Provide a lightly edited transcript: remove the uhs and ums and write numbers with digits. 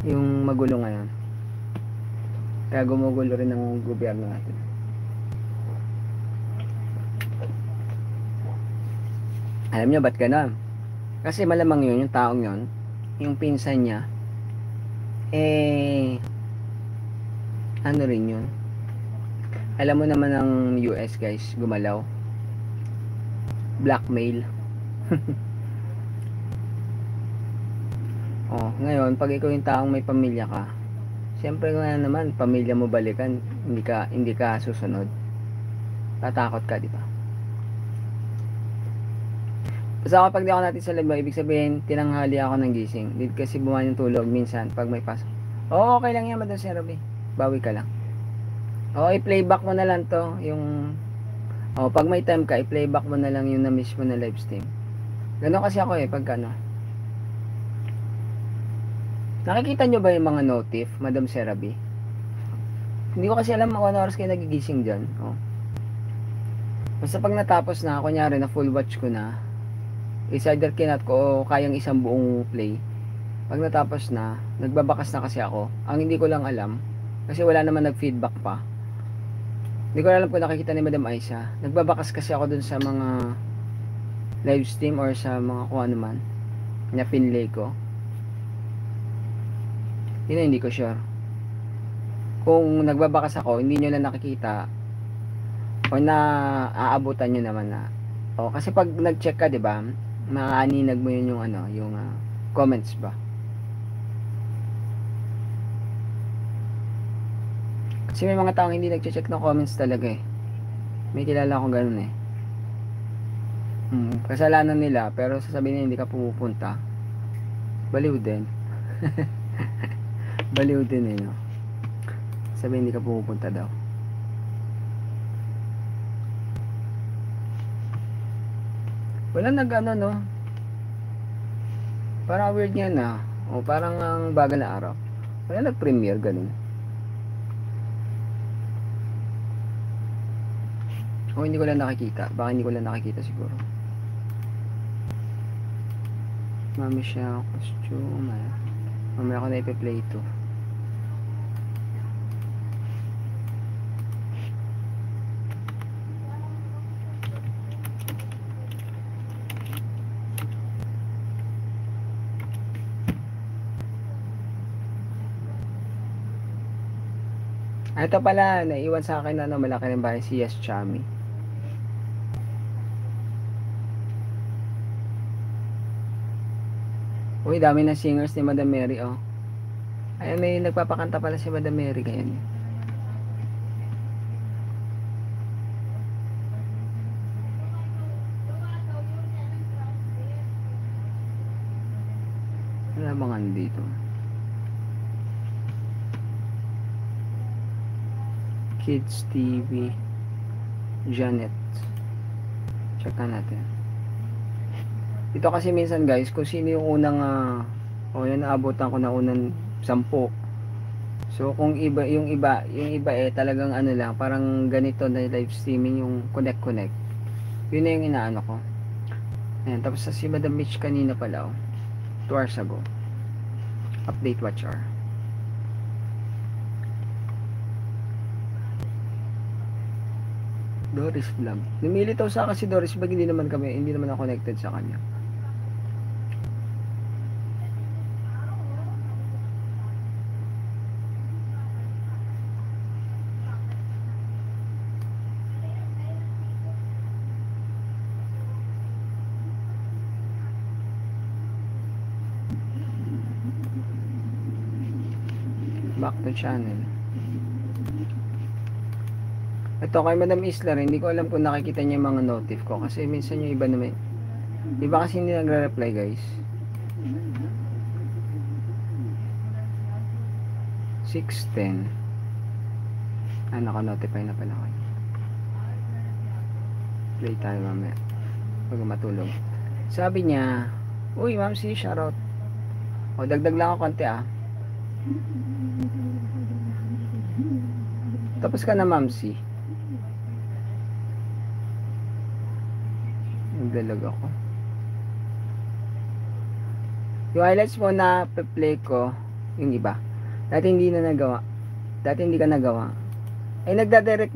yung magulo ngayon. Kaya gumugulo rin ng gobyerno natin. Alam nyo ba't gano'n? Kasi malamang yun, yung taong yun, yung pinsan niya, ano rin yun. Alam mo naman ang US guys, gumalaw. Blackmail. Oh, ngayon, pag ikaw yung taong may pamilya ka, siyempre nga naman, pamilya mo balikan, hindi ka susunod. Tatakot ka, di ba? Basta kapag di ako natin sa live, ibig sabihin, tinanghali ako ng gising. Hindi kasi bumahan yung tulog minsan pag may pasok. Oo, okay lang yan, Madam Serabi. Bawi ka lang. Oo, i-playback mo na lang to. Pag may time ka, i-playback mo na lang yung na-miss mo na live stream. Gano'n kasi ako pag ano. Nakikita nyo ba yung mga notif, Madam Serabi? Hindi ko kasi alam kung ano oras kayo nagigising dyan. Oh. Basta pag natapos na, kunyari na full watch ko na, is either kinat ko o kayang isang buong play. Pag natapos na, nagbabakas na kasi ako. Ang hindi ko lang alam, kasi wala naman nag-feedback pa. Hindi ko alam kung nakikita ni Madam Aisha. Nagbabakas kasi ako dun sa mga live stream or sa mga kung ano man na pinlay ko. Yun na hindi ko sure. Kung nagbabakas ako, hindi nyo na nakikita o na aabutan nyo naman na. Kasi pag nag-check ka, 'di ba? Maaninag mo yun yung ano, yung comments ba. Kasi may mga taong hindi nag-check ng comments talaga May kilala akong ganun kasalanan nila pero sasabihin nila hindi ka pumupunta. Baliw din. Baliw din no. Sabihin hindi ka pumupunta daw. Wala nag-ano no. Parang weird nga na. O parang ang bagal na araw. Wala nag-premiere ganun. O hindi ko lang nakikita. Baka hindi ko lang nakikita siguro. Mami siya costume. Mamaya ko na ipi-play ito. Ito pala, naiwan sa akin na malaki ng bahay si Yes Chami. Uy, dami ng singers ni Madam Mary, Ay, may nagpapakanta pala si Madam Mary ngayon. Wala bang andito? Kids TV Janet. Check natin. Ito kasi minsan guys, kung sino yung unang yan naabutan ko na unang 10. So kung yung iba talagang ano lang, parang ganito na live streaming yung connect. Yun na yung inaano ko. Ayan, tapos sa si Madam Mitch kanina pala 2 hours ago. Update watch hour. Doris Vlog. Lumilitaw sa akin si Doris Vlog, hindi naman ako connected sa kanya. Back to channel. Ito kay Madam Isla, hindi ko alam kung nakikita niya yung mga notif ko kasi minsan yung iba naman, iba kasi hindi nagre-reply guys. 6:10 naka-notify na pala ako. Play tayo mamaya pag matulog. Sabi niya, uy ma'am si shoutout. Dagdag lang ako konti Tapos ka na ma'am si. Nagdalag ako. Yung highlights mo na play ko, yung iba. Dati hindi na nagawa. Dati hindi ka nagawa. Ay nagdadirect